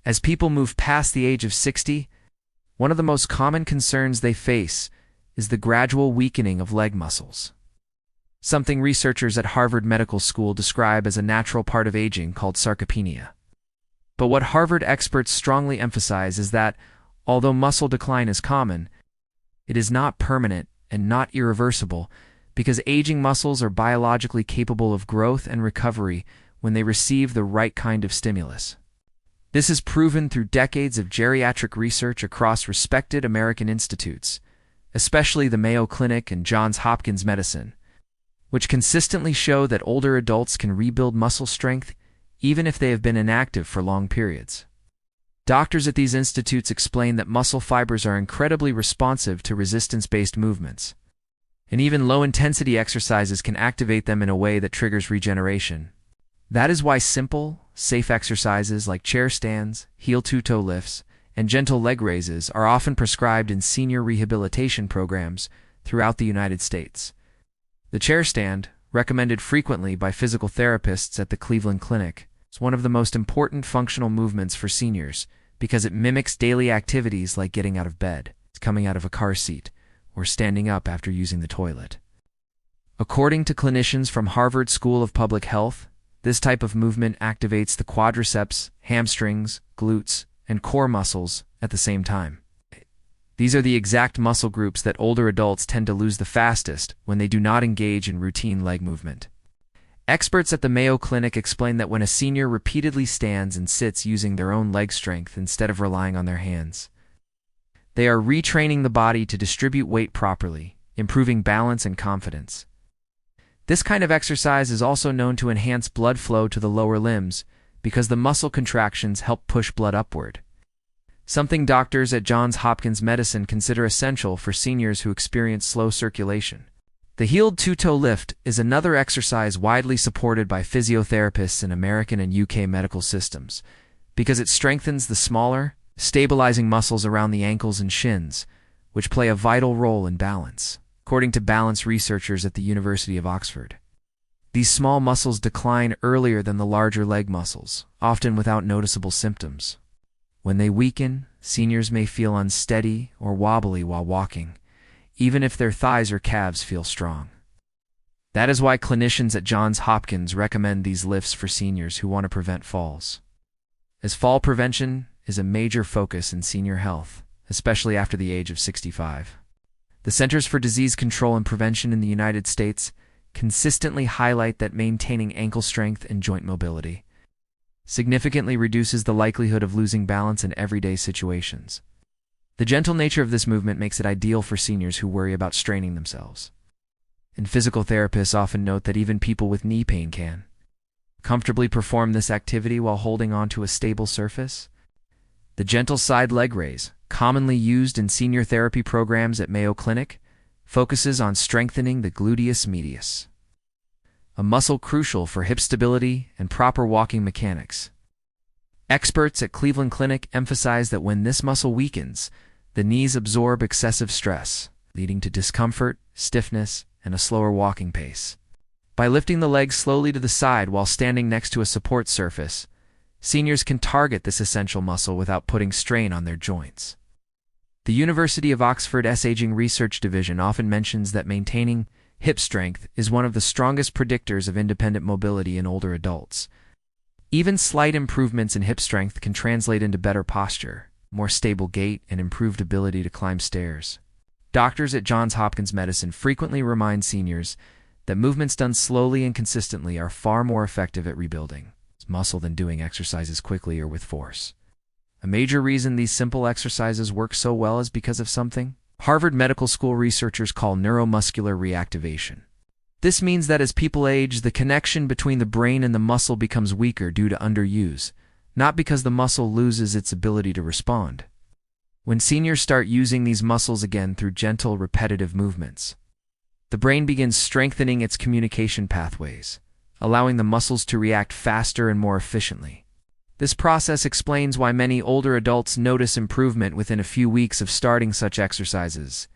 As people move past the age of 60, one of the most common concerns they face is the gradual weakening of leg muscles, something researchers at Harvard Medical School describe as a natural part of aging called sarcopenia. But what Harvard experts strongly emphasize is that, although muscle decline is common, it is not permanent and not irreversible because aging muscles are biologically capable of growth and recovery when they receive the right kind of stimulus. This is proven through decades of geriatric research across respected American institutes, especially the Mayo Clinic and Johns Hopkins Medicine, which consistently show that older adults can rebuild muscle strength even if they have been inactive for long periods. Doctors at these institutes explain that muscle fibers are incredibly responsive to resistance-based movements, and even low-intensity exercises can activate them in a way that triggers regeneration. That is why simple, safe exercises like chair stands, heel two-toe lifts, and gentle leg raises are often prescribed in senior rehabilitation programs throughout the United States. The chair stand, recommended frequently by physical therapists at the Cleveland Clinic, is one of the most important functional movements for seniors because it mimics daily activities like getting out of bed, coming out of a car seat, or standing up after using the toilet. According to clinicians from Harvard School of Public Health, this type of movement activates the quadriceps, hamstrings, glutes, and core muscles at the same time. These are the exact muscle groups that older adults tend to lose the fastest when they do not engage in routine leg movement. Experts at the Mayo Clinic explain that when a senior repeatedly stands and sits using their own leg strength instead of relying on their hands, they are retraining the body to distribute weight properly, improving balance and confidence. This kind of exercise is also known to enhance blood flow to the lower limbs because the muscle contractions help push blood upward, something doctors at Johns Hopkins Medicine consider essential for seniors who experience slow circulation. The heeled two-toe lift is another exercise widely supported by physiotherapists in American and UK medical systems because it strengthens the smaller, stabilizing muscles around the ankles and shins, which play a vital role in balance, according to balance researchers at the University of Oxford. These small muscles decline earlier than the larger leg muscles, often without noticeable symptoms. When they weaken, seniors may feel unsteady or wobbly while walking, even if their thighs or calves feel strong. That is why clinicians at Johns Hopkins recommend these lifts for seniors who want to prevent falls, as fall prevention is a major focus in senior health, especially after the age of 65. The Centers for Disease Control and Prevention in the United States consistently highlight that maintaining ankle strength and joint mobility significantly reduces the likelihood of losing balance in everyday situations. The gentle nature of this movement makes it ideal for seniors who worry about straining themselves. And physical therapists often note that even people with knee pain can comfortably perform this activity while holding onto a stable surface. The gentle side leg raise, commonly used in senior therapy programs at Mayo Clinic, focuses on strengthening the gluteus medius, a muscle crucial for hip stability and proper walking mechanics. Experts at Cleveland Clinic emphasize that when this muscle weakens, the knees absorb excessive stress, leading to discomfort, stiffness, and a slower walking pace. By lifting the legs slowly to the side while standing next to a support surface, seniors can target this essential muscle without putting strain on their joints. The University of Oxford's Aging Research Division often mentions that maintaining hip strength is one of the strongest predictors of independent mobility in older adults. Even slight improvements in hip strength can translate into better posture, more stable gait, and improved ability to climb stairs. Doctors at Johns Hopkins Medicine frequently remind seniors that movements done slowly and consistently are far more effective at rebuilding muscle than doing exercises quickly or with force. A major reason these simple exercises work so well is because of something Harvard Medical School researchers call neuromuscular reactivation. This means that as people age, the connection between the brain and the muscle becomes weaker due to underuse, not because the muscle loses its ability to respond. When seniors start using these muscles again through gentle, repetitive movements, the brain begins strengthening its communication pathways, allowing the muscles to react faster and more efficiently. This process explains why many older adults notice improvement within a few weeks of starting such exercises,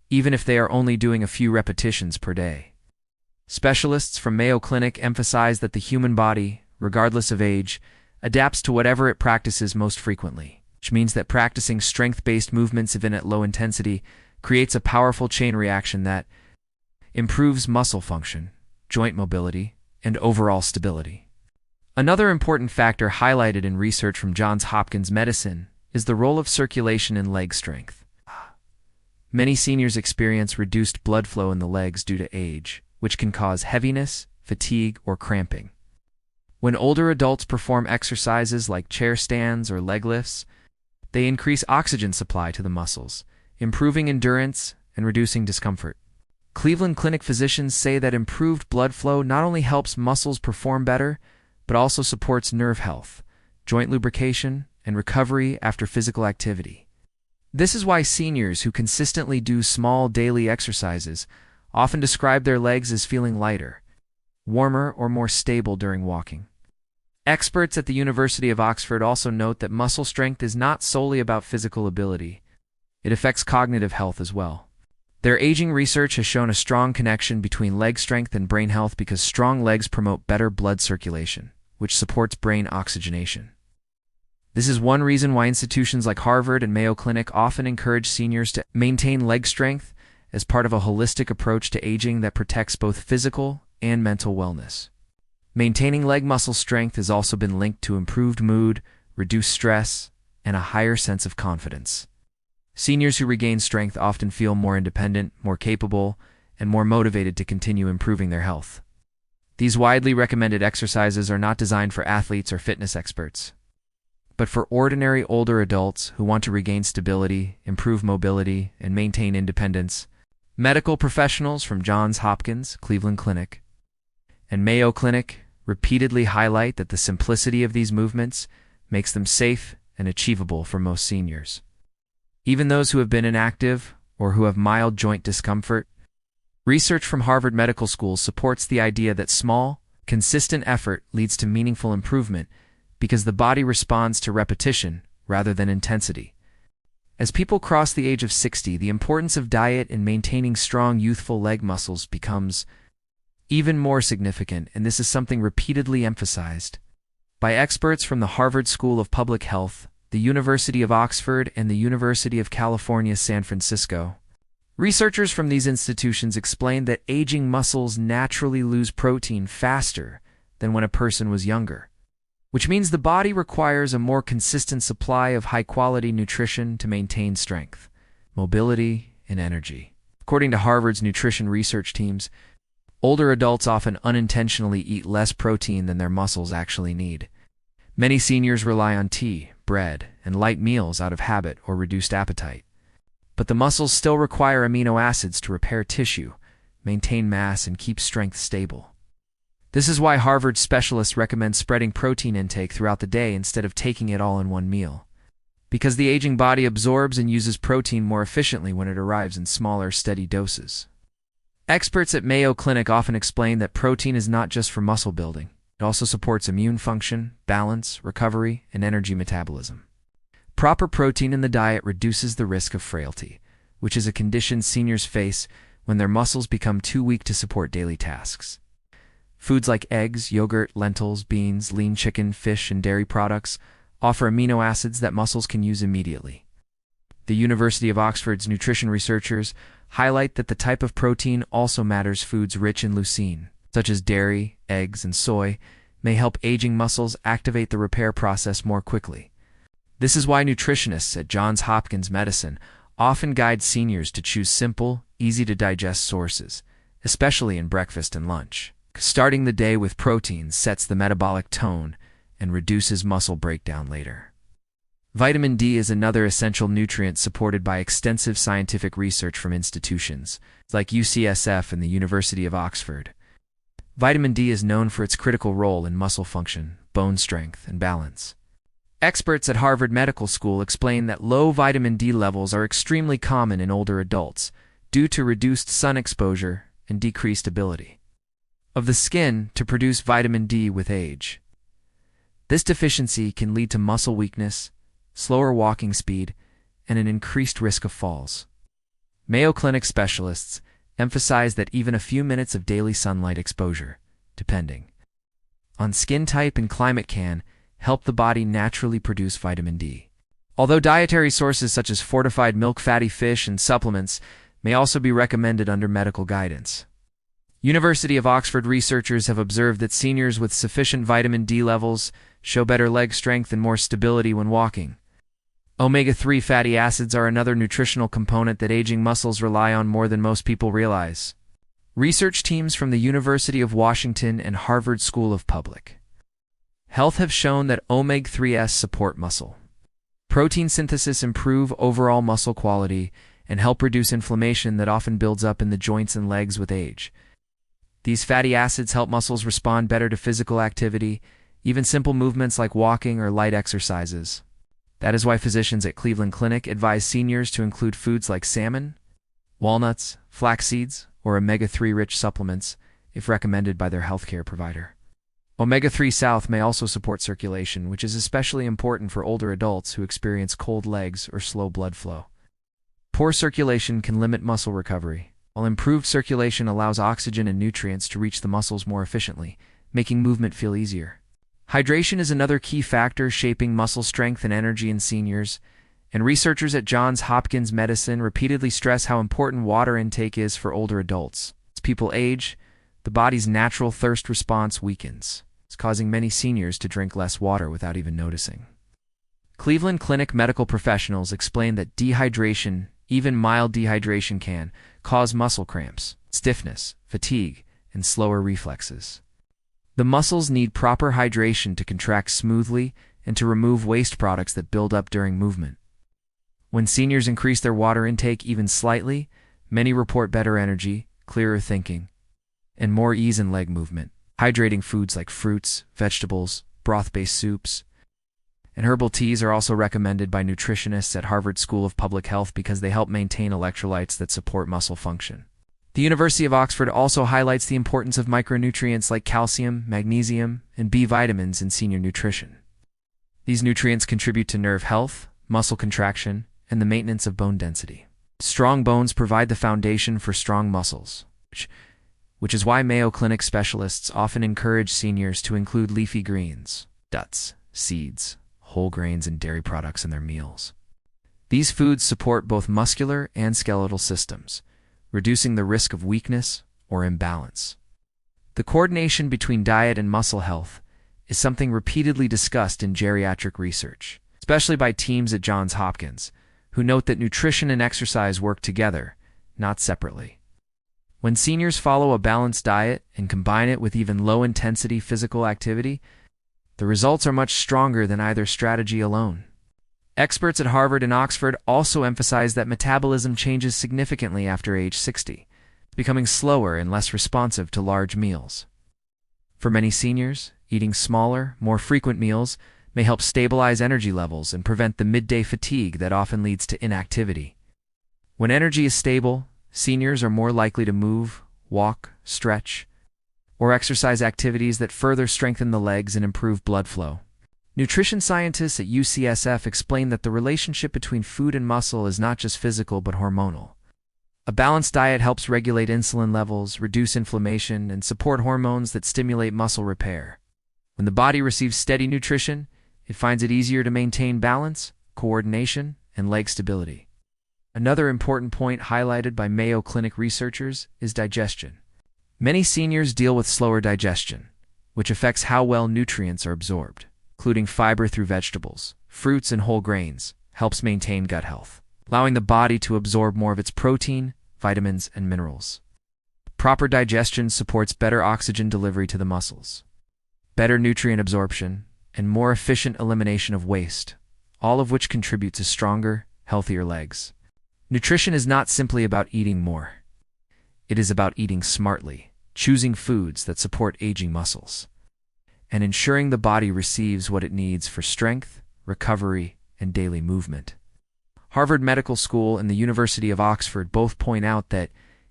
even if they are only doing a few repetitions per day. Specialists from Mayo Clinic emphasize that the human body, regardless of age, adapts to whatever it practices most frequently, which means that practicing strength-based movements even at low intensity creates a powerful chain reaction that improves muscle function, joint mobility, and overall stability. Another important factor highlighted in research from Johns Hopkins Medicine is the role of circulation in leg strength. Many seniors experience reduced blood flow in the legs due to age, which can cause heaviness, fatigue, or cramping. When older adults perform exercises like chair stands or leg lifts, they increase oxygen supply to the muscles, improving endurance and reducing discomfort. Cleveland Clinic physicians say that improved blood flow not only helps muscles perform better, but also supports nerve health, joint lubrication, and recovery after physical activity. This is why seniors who consistently do small daily exercises often describe their legs as feeling lighter, warmer, or more stable during walking. Experts at the University of Oxford also note that muscle strength is not solely about physical ability. It affects cognitive health as well. Their aging research has shown a strong connection between leg strength and brain health because strong legs promote better blood circulation, which supports brain oxygenation. This is one reason why institutions like Harvard and Mayo Clinic often encourage seniors to maintain leg strength as part of a holistic approach to aging that protects both physical and mental wellness. Maintaining leg muscle strength has also been linked to improved mood, reduced stress, and a higher sense of confidence. Seniors who regain strength often feel more independent, more capable, and more motivated to continue improving their health. These widely recommended exercises are not designed for athletes or fitness experts, but for ordinary older adults who want to regain stability, improve mobility, and maintain independence. Medical professionals from Johns Hopkins, Cleveland Clinic, and Mayo Clinic repeatedly highlight that the simplicity of these movements makes them safe and achievable for most seniors. Even those who have been inactive or who have mild joint discomfort. Research from Harvard Medical School supports the idea that small, consistent effort leads to meaningful improvement because the body responds to repetition rather than intensity. As people cross the age of 60, the importance of diet and maintaining strong youthful leg muscles becomes even more significant, and this is something repeatedly emphasized by experts from the Harvard School of Public Health, the University of Oxford, and the University of California, San Francisco. Researchers from these institutions explained that aging muscles naturally lose protein faster than when a person was younger, which means the body requires a more consistent supply of high-quality nutrition to maintain strength, mobility, and energy. According to Harvard's nutrition research teams, older adults often unintentionally eat less protein than their muscles actually need. Many seniors rely on tea, bread, and light meals out of habit or reduced appetite. But the muscles still require amino acids to repair tissue, maintain mass, and keep strength stable. This is why Harvard specialists recommend spreading protein intake throughout the day instead of taking it all in one meal, because the aging body absorbs and uses protein more efficiently when it arrives in smaller, steady doses. Experts at Mayo Clinic often explain that protein is not just for muscle building. It also supports immune function, balance, recovery, and energy metabolism. Proper protein in the diet reduces the risk of frailty, which is a condition seniors face when their muscles become too weak to support daily tasks. Foods like eggs, yogurt, lentils, beans, lean chicken, fish, and dairy products offer amino acids that muscles can use immediately. The University of Oxford's nutrition researchers highlight that the type of protein also matters. Foods rich in leucine, such as dairy, eggs, and soy, may help aging muscles activate the repair process more quickly. This is why nutritionists at Johns Hopkins Medicine often guide seniors to choose simple, easy-to-digest sources, especially in breakfast and lunch. Starting the day with protein sets the metabolic tone and reduces muscle breakdown later. Vitamin D is another essential nutrient supported by extensive scientific research from institutions like UCSF and the University of Oxford. Vitamin D is known for its critical role in muscle function, bone strength, and balance. Experts at Harvard Medical School explain that low vitamin D levels are extremely common in older adults due to reduced sun exposure and decreased ability of the skin to produce vitamin D with age. This deficiency can lead to muscle weakness, slower walking speed, and an increased risk of falls. Mayo Clinic specialists emphasize that even a few minutes of daily sunlight exposure, depending on skin type and climate, can help the body naturally produce vitamin D. Although dietary sources such as fortified milk, fatty fish, and supplements may also be recommended under medical guidance. University of Oxford researchers have observed that seniors with sufficient vitamin D levels show better leg strength and more stability when walking. Omega-3 fatty acids are another nutritional component that aging muscles rely on more than most people realize. Research teams from the University of Washington and Harvard School of Public Health have shown that omega-3s support muscle protein synthesis, improve overall muscle quality, and help reduce inflammation that often builds up in the joints and legs with age. These fatty acids help muscles respond better to physical activity, even simple movements like walking or light exercises. That is why physicians at Cleveland Clinic advise seniors to include foods like salmon, walnuts, flax seeds, or omega-3 rich supplements if recommended by their healthcare provider. Omega-3 South may also support circulation, which is especially important for older adults who experience cold legs or slow blood flow. Poor circulation can limit muscle recovery, while improved circulation allows oxygen and nutrients to reach the muscles more efficiently, making movement feel easier. Hydration is another key factor shaping muscle strength and energy in seniors, and researchers at Johns Hopkins Medicine repeatedly stress how important water intake is for older adults. As people age, the body's natural thirst response weakens, causing many seniors to drink less water without even noticing. Cleveland Clinic medical professionals explain that dehydration, even mild dehydration, can cause muscle cramps, stiffness, fatigue, and slower reflexes. The muscles need proper hydration to contract smoothly and to remove waste products that build up during movement. When seniors increase their water intake even slightly, many report better energy, clearer thinking, and more ease in leg movement. Hydrating foods like fruits, vegetables, broth-based soups, and herbal teas are also recommended by nutritionists at Harvard School of Public Health because they help maintain electrolytes that support muscle function. The University of Oxford also highlights the importance of micronutrients like calcium, magnesium, and B vitamins in senior nutrition. These nutrients contribute to nerve health, muscle contraction, and the maintenance of bone density. Strong bones provide the foundation for strong muscles, which is why Mayo Clinic specialists often encourage seniors to include leafy greens, nuts, seeds, whole grains, and dairy products in their meals. These foods support both muscular and skeletal systems, reducing the risk of weakness or imbalance. The coordination between diet and muscle health is something repeatedly discussed in geriatric research, especially by teams at Johns Hopkins, who note that nutrition and exercise work together, not separately. When seniors follow a balanced diet and combine it with even low-intensity physical activity, the results are much stronger than either strategy alone. Experts at Harvard and Oxford also emphasize that metabolism changes significantly after age 60, becoming slower and less responsive to large meals. For many seniors, eating smaller, more frequent meals may help stabilize energy levels and prevent the midday fatigue that often leads to inactivity. When energy is stable, seniors are more likely to move, walk, stretch, or exercise activities that further strengthen the legs and improve blood flow. Nutrition scientists at UCSF explain that the relationship between food and muscle is not just physical but hormonal. A balanced diet helps regulate insulin levels, reduce inflammation, and support hormones that stimulate muscle repair. When the body receives steady nutrition, it finds it easier to maintain balance, coordination, and leg stability. Another important point highlighted by Mayo Clinic researchers is digestion. Many seniors deal with slower digestion, which affects how well nutrients are absorbed. Including fiber through vegetables, fruits, and whole grains, helps maintain gut health, allowing the body to absorb more of its protein, vitamins, and minerals. Proper digestion supports better oxygen delivery to the muscles, better nutrient absorption, and more efficient elimination of waste, all of which contribute to stronger, healthier legs. Nutrition is not simply about eating more. It is about eating smartly, choosing foods that support aging muscles, and ensuring the body receives what it needs for strength, recovery, and daily movement. Harvard Medical School and the University of Oxford both point out that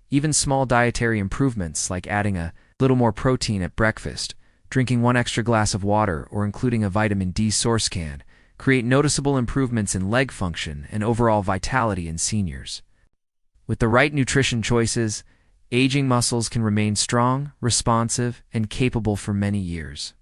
even small dietary improvements like adding a little more protein at breakfast, drinking one extra glass of water, or including a vitamin D source can create noticeable improvements in leg function and overall vitality in seniors. With the right nutrition choices, aging muscles can remain strong, responsive, and capable for many years.